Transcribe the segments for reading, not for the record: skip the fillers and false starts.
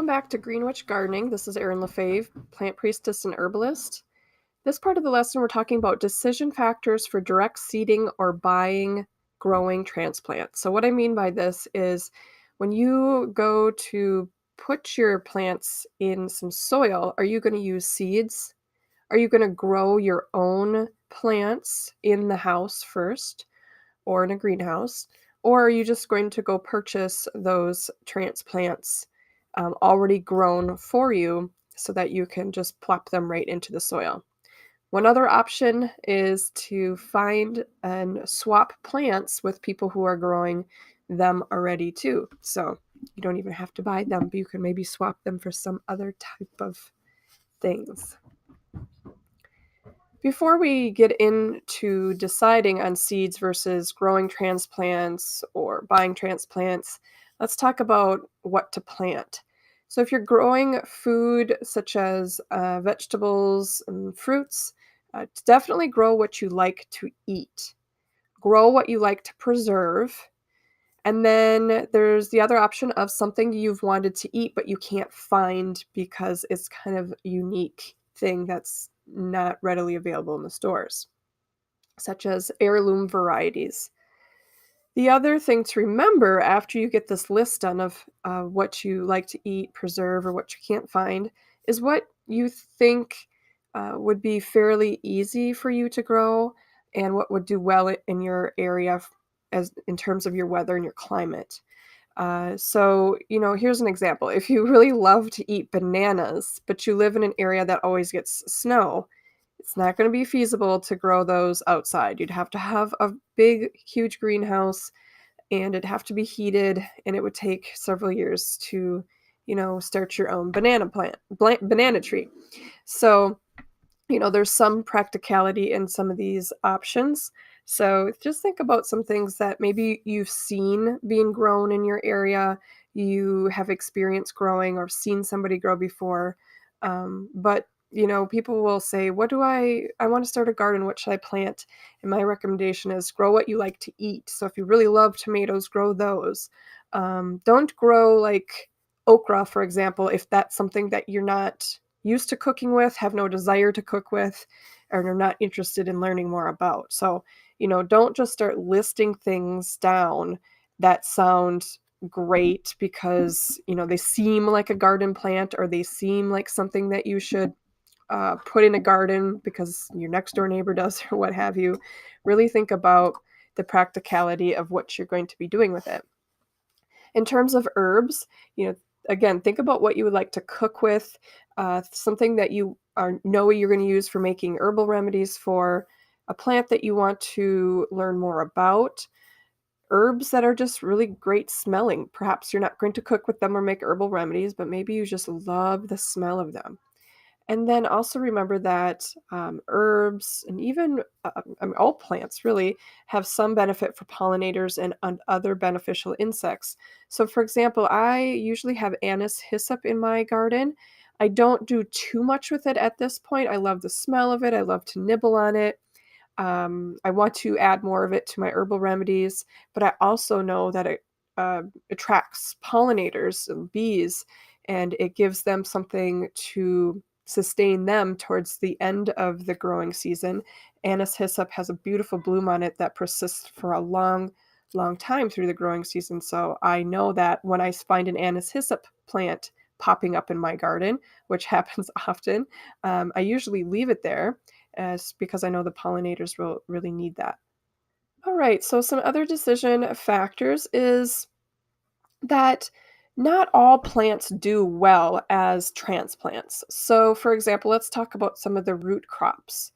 back to Greenwich Gardening. This is Erin LaFaive, plant priestess and herbalist. This part of the lesson, we're talking about decision factors for direct seeding or buying growing transplants. So what I mean by this is when you go to put your plants in some soil, are you going to use seeds? Are you going to grow your own plants in the house first or in a greenhouse? Or are you just going to go purchase those transplants already grown for you so that you can just plop them right into the soil? One other option is to find and swap plants with people who are growing them already too. So you don't even have to buy them, but you can maybe swap them for some other type of things. Before we get into deciding on seeds versus growing transplants or buying transplants, let's talk about what to plant. So, if you're growing food such as vegetables and fruits, definitely grow what you like to eat. Grow what you like to preserve. And then there's the other option of something you've wanted to eat, but you can't find because it's kind of a unique thing that's not readily available in the stores, such as heirloom varieties. The other thing to remember after you get this list done of what you like to eat, preserve, or what you can't find is what you think would be fairly easy for you to grow and what would do well in your area as in terms of your weather and your climate. Here's an example. If you really love to eat bananas, but you live in an area that always gets snow, it's not going to be feasible to grow those outside. You'd have to have a big, huge greenhouse and it'd have to be heated, and it would take several years to, start your own banana tree. So, there's some practicality in some of these options. So just think about some things that maybe you've seen being grown in your area, you have experience growing or seen somebody grow before. But people will say, I want to start a garden. What should I plant? And my recommendation is grow what you like to eat. So if you really love tomatoes, grow those. Don't grow like okra, for example, if that's something that you're not used to cooking with, have no desire to cook with, or are not interested in learning more about. So, don't just start listing things down that sound great because, they seem like a garden plant or they seem like something that you should put in a garden because your next door neighbor does or what have you. Really think about the practicality of what you're going to be doing with it. In terms of herbs, again, think about what you would like to cook with, something that you know you're going to use for making herbal remedies for, a plant that you want to learn more about, herbs that are just really great smelling. Perhaps you're not going to cook with them or make herbal remedies, but maybe you just love the smell of them. And then also remember that herbs and even all plants really have some benefit for pollinators and other beneficial insects. So, for example, I usually have anise hyssop in my garden. I don't do too much with it at this point. I love the smell of it. I love to nibble on it. I want to add more of it to my herbal remedies, but I also know that it attracts pollinators and bees, and it gives them something to sustain them towards the end of the growing season. Anise hyssop has a beautiful bloom on it that persists for a long, long time through the growing season. So I know that when I find an anise hyssop plant popping up in my garden, which happens often, I usually leave it there as because I know the pollinators will really need that. All right, so some other decision factors is that not all plants do well as transplants. So, for example, let's talk about some of the root crops.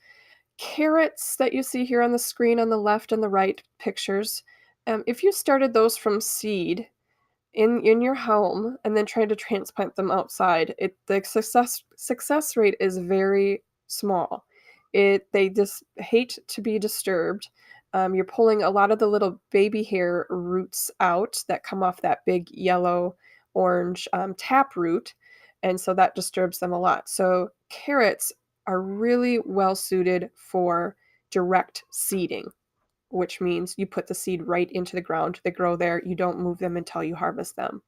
Carrots that you see here on the screen on the left and the right pictures, if you started those from seed in your home and then tried to transplant them outside, the success rate is very small. They just hate to be disturbed. You're pulling a lot of the little baby hair roots out that come off that big yellow orange tap root, and so that disturbs them a lot. So carrots are really well suited for direct seeding, which means you put the seed right into the ground. They grow there. You don't move them until you harvest them.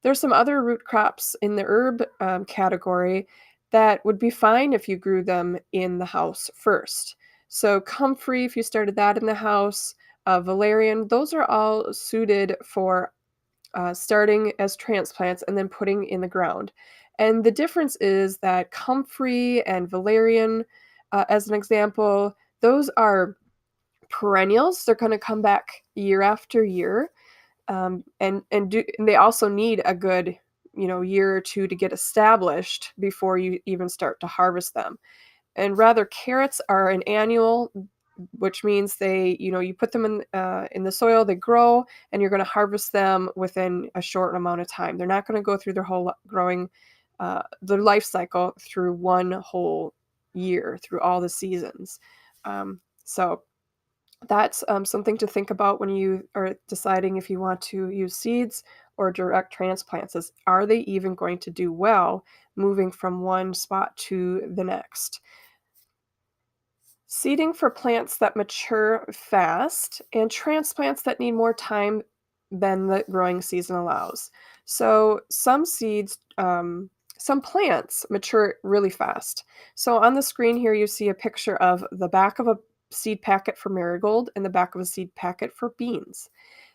There's some other root crops in the herb category that would be fine if you grew them in the house first. So comfrey, if you started that in the house, valerian, those are all suited for starting as transplants and then putting in the ground. And the difference is that comfrey and valerian, as an example, those are perennials. They're going to come back year after year, and they also need a good year or two to get established before you even start to harvest them. And rather, carrots are an annual, which means you put them in the soil, they grow, and you're going to harvest them within a short amount of time. They're not going to go through their whole their life cycle through one whole year, through all the seasons. So that's something to think about when you are deciding if you want to use seeds or direct transplants. Is, are they even going to do well moving from one spot to the next? Seeding for plants that mature fast and transplants that need more time than the growing season allows. So some plants mature really fast. So on the screen here, you see a picture of the back of a seed packet for marigold and the back of a seed packet for beans.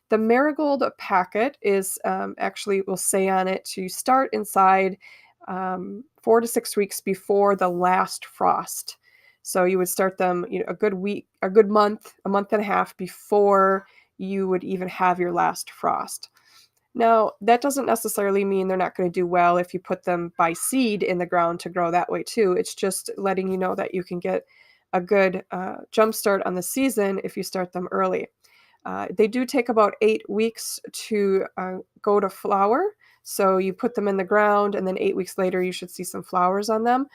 The marigold packet is actually will say on it to start inside 4 to 6 weeks before the last frost. So you would start them, a good week, a good month, a month and a half before you would even have your last frost. Now, that doesn't necessarily mean they're not going to do well if you put them by seed in the ground to grow that way too. It's just letting you know that you can get a good jump start on the season if you start them early. They do take about 8 weeks to go to flower. So you put them in the ground, and then 8 weeks later, you should see some flowers on them.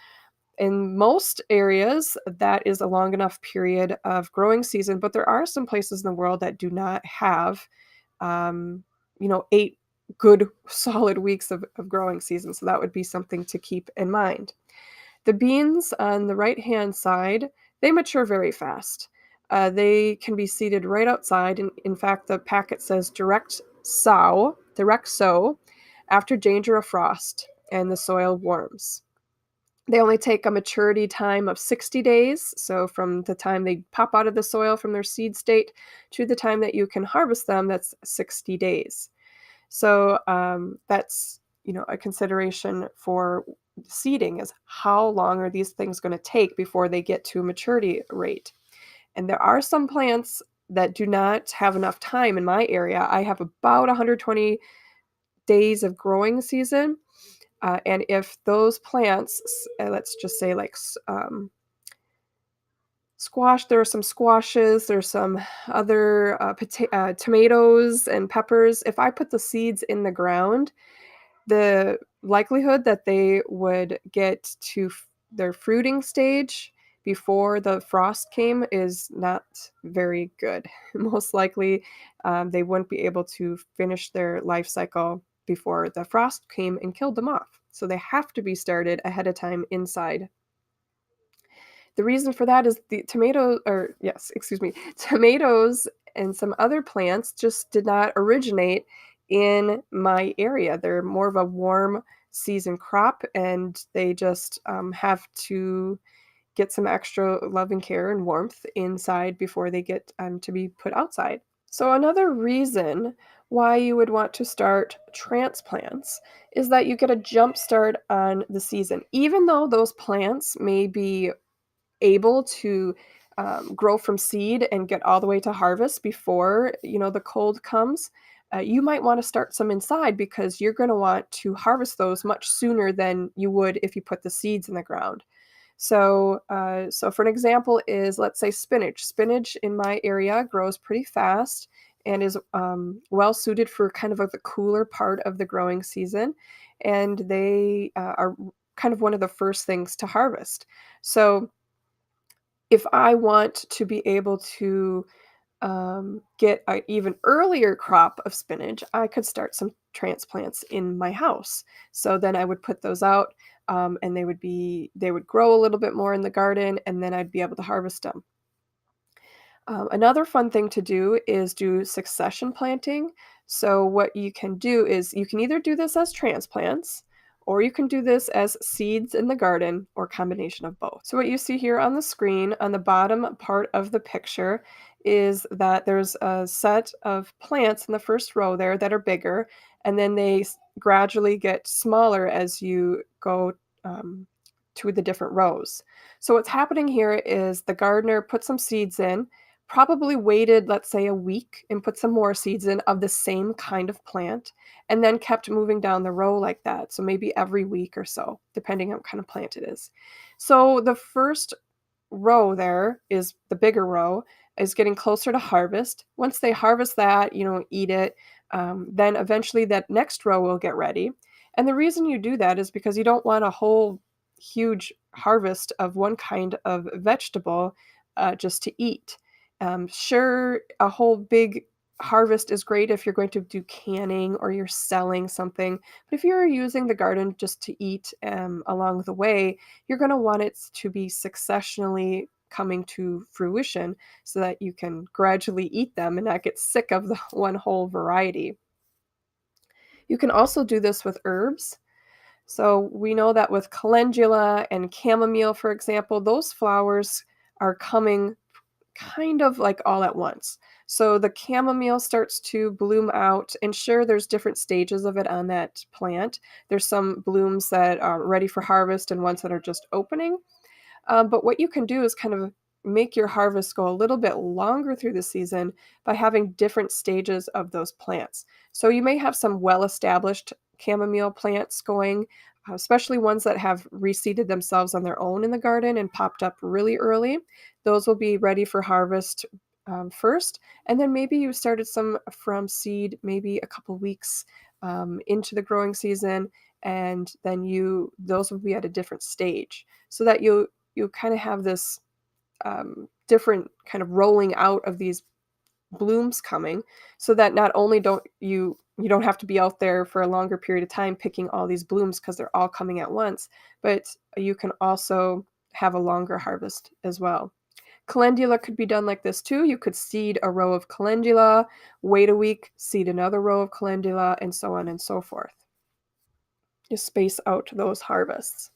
In most areas, that is a long enough period of growing season, but there are some places in the world that do not have, um, 8 good solid weeks of growing season. So that would be something to keep in mind. The beans on the right-hand side, they mature very fast. They can be seeded right outside. And in fact, the packet says direct sow after danger of frost and the soil warms. They only take a maturity time of 60 days. So from the time they pop out of the soil from their seed state to the time that you can harvest them, that's 60 days. So that's a consideration for seeding is how long are these things going to take before they get to a maturity rate. And there are some plants that do not have enough time. In my area, I have about 120 days of growing season. And if those plants, let's just say like squash, there are some squashes, there's some other tomatoes and peppers. If I put the seeds in the ground, the likelihood that they would get to their fruiting stage before the frost came is not very good. Most likely, they wouldn't be able to finish their life cycle before the frost came and killed them off. So they have to be started ahead of time inside. The reason for that is tomatoes and some other plants just did not originate in my area. They're more of a warm season crop, and they just have to get some extra love and care and warmth inside before they get to be put outside. So, another reason why you would want to start transplants is that you get a jump start on the season. Even though those plants may be able to grow from seed and get all the way to harvest before the cold comes, you might want to start some inside because you're going to want to harvest those much sooner than you would if you put the seeds in the ground. So for an example is, let's say, spinach. Spinach in my area grows pretty fast and is well suited for kind of the cooler part of the growing season, and they are kind of one of the first things to harvest. So if I want to be able to get an even earlier crop of spinach, I could start some transplants in my house. So then I would put those out, and they would grow a little bit more in the garden, and then I'd be able to harvest them. Another fun thing to do is do succession planting. So what you can do is you can either do this as transplants or you can do this as seeds in the garden or combination of both. So what you see here on the screen on the bottom part of the picture is that there's a set of plants in the first row there that are bigger, and then they gradually get smaller as you go um, to the different rows. So what's happening here is the gardener put some seeds in, probably waited, let's say, a week and put some more seeds in of the same kind of plant, and then kept moving down the row like that. So maybe every week or so, depending on what kind of plant it is. So the first row there is the bigger row is getting closer to harvest. Once they harvest that, eat it, then eventually that next row will get ready. And the reason you do that is because you don't want a whole huge harvest of one kind of vegetable just to eat. Sure, a whole big harvest is great if you're going to do canning or you're selling something. But if you're using the garden just to eat along the way, you're going to want it to be successionally coming to fruition so that you can gradually eat them and not get sick of the one whole variety. You can also do this with herbs. So we know that with calendula and chamomile, for example, those flowers are coming kind of like all at once. So the chamomile starts to bloom out, and sure, there's different stages of it on that plant. There's some blooms that are ready for harvest and ones that are just opening. But what you can do is kind of make your harvest go a little bit longer through the season by having different stages of those plants. So you may have some well-established chamomile plants going, especially ones that have reseeded themselves on their own in the garden and popped up really early. Those will be ready for harvest first, and then maybe you started some from seed, maybe a couple weeks into the growing season, and then you those will be at a different stage, so that you kind of have this different kind of rolling out of these blooms coming, so that not only you don't have to be out there for a longer period of time picking all these blooms because they're all coming at once, but you can also have a longer harvest as well. Calendula could be done like this too. You could seed a row of calendula, wait a week, seed another row of calendula, and so on and so forth. Just space out those harvests.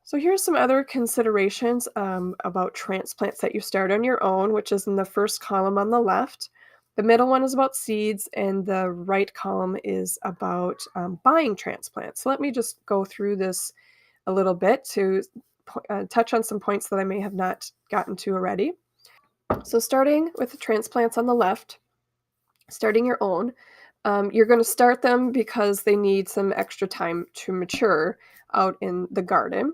So here's some other considerations about transplants that you start on your own, which is in the first column on the left. The middle one is about seeds, and the right column is about buying transplants. So let me just go through this a little bit to touch on some points that I may have not gotten to already. So starting with the transplants on the left, starting your own, you're going to start them because they need some extra time to mature out in the garden.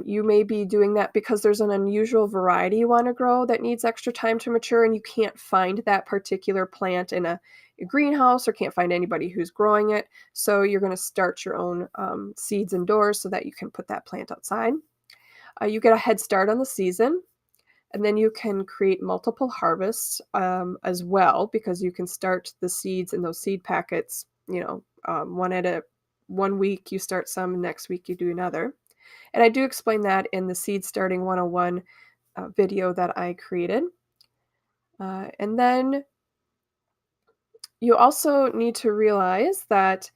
You may be doing that because there's an unusual variety you want to grow that needs extra time to mature, and you can't find that particular plant in a greenhouse or can't find anybody who's growing it. So you're going to start your own seeds indoors so that you can put that plant outside. You get a head start on the season, and then you can create multiple harvests as well, because you can start the seeds in those seed packets, one at a 1 week you start some, next week you do another. And I do explain that in the Seed Starting 101 video that I created. And then you also need to realize that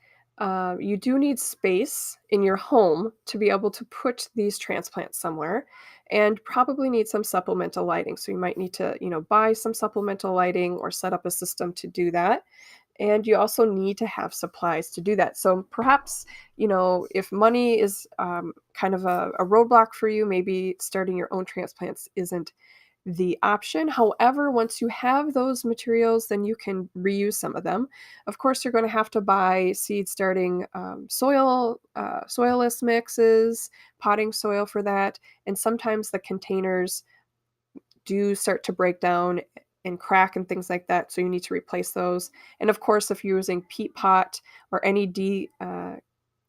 you do need space in your home to be able to put these transplants somewhere, and probably need some supplemental lighting. So you might need to, buy some supplemental lighting or set up a system to do that. And you also need to have supplies to do that. So perhaps, if money is kind of a roadblock for you, maybe starting your own transplants isn't the option. However, once you have those materials, then you can reuse some of them. Of course, you're going to have to buy seed starting soilless mixes, potting soil for that. And sometimes the containers do start to break down and crack and things like that, so you need to replace those. And of course, if you're using peat pot or any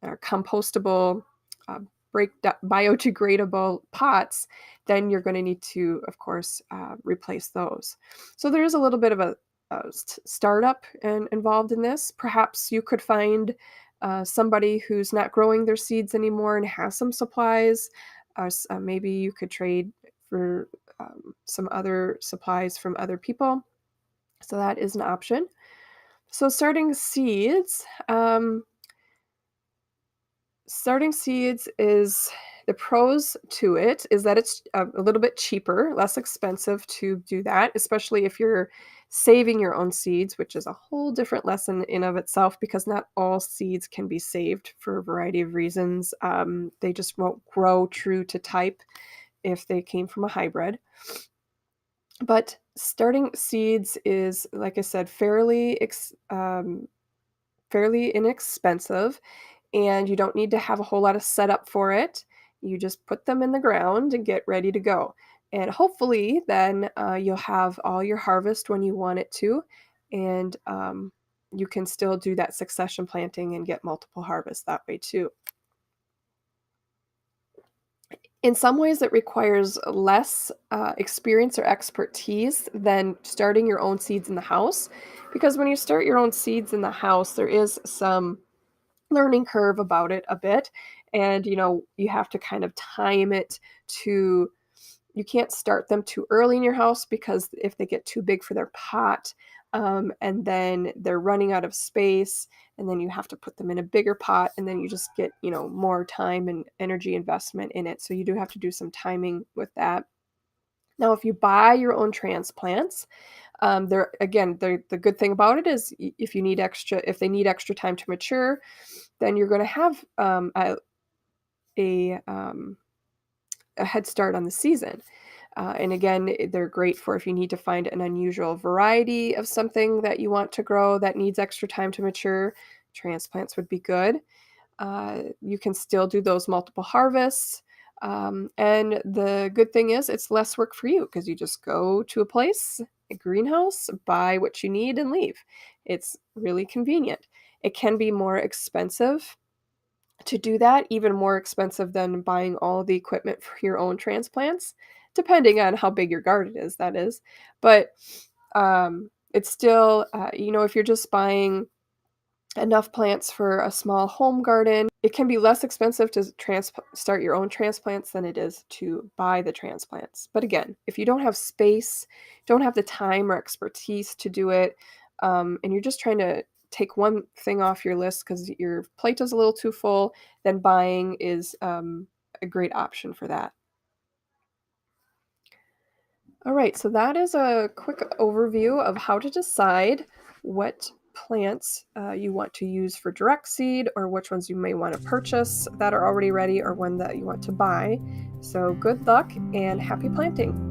compostable, uh, biodegradable pots, then you're going to need to, of course, replace those. So there is a little bit of a startup involved in this. Perhaps you could find somebody who's not growing their seeds anymore and has some supplies. Maybe you could trade for some other supplies from other people. So that is an option. So starting seeds is the pros to it is that it's a little bit cheaper, less expensive to do that, especially if you're saving your own seeds, which is a whole different lesson in of itself because not all seeds can be saved for a variety of reasons. They just won't grow true to type if they came from a hybrid. But starting seeds is, like I said, fairly inexpensive, and you don't need to have a whole lot of setup for it. You just put them in the ground and get ready to go. And hopefully, then you'll have all your harvest when you want it to, and you can still do that succession planting and get multiple harvests that way too. In some ways, it requires less experience or expertise than starting your own seeds in the house, because when you start your own seeds in the house, there is some learning curve about it a bit, and, you have to kind of time it to you can't start them too early in your house because if they get too big for their pot, and then they're running out of space, and then you have to put them in a bigger pot, and then you just get, more time and energy investment in it, so you do have to do some timing with that. Now, if you buy your own transplants, they're the good thing about it is if they need extra time to mature, then you're gonna have, a, um, a head start on the season. And again, they're great for if you need to find an unusual variety of something that you want to grow that needs extra time to mature, transplants would be good. You can still do those multiple harvests. And the good thing is it's less work for you because you just go to a place, a greenhouse, buy what you need and leave. It's really convenient. It can be more expensive to do that, even more expensive than buying all the equipment for your own transplants, depending on how big your garden is, that is. But it's still, if you're just buying enough plants for a small home garden, it can be less expensive to start your own transplants than it is to buy the transplants. But again, if you don't have space, don't have the time or expertise to do it, and you're just trying to take one thing off your list because your plate is a little too full, then buying is a great option for that. All right, so that is a quick overview of how to decide what plants you want to use for direct seed or which ones you may want to purchase that are already ready or one that you want to buy. So good luck and happy planting.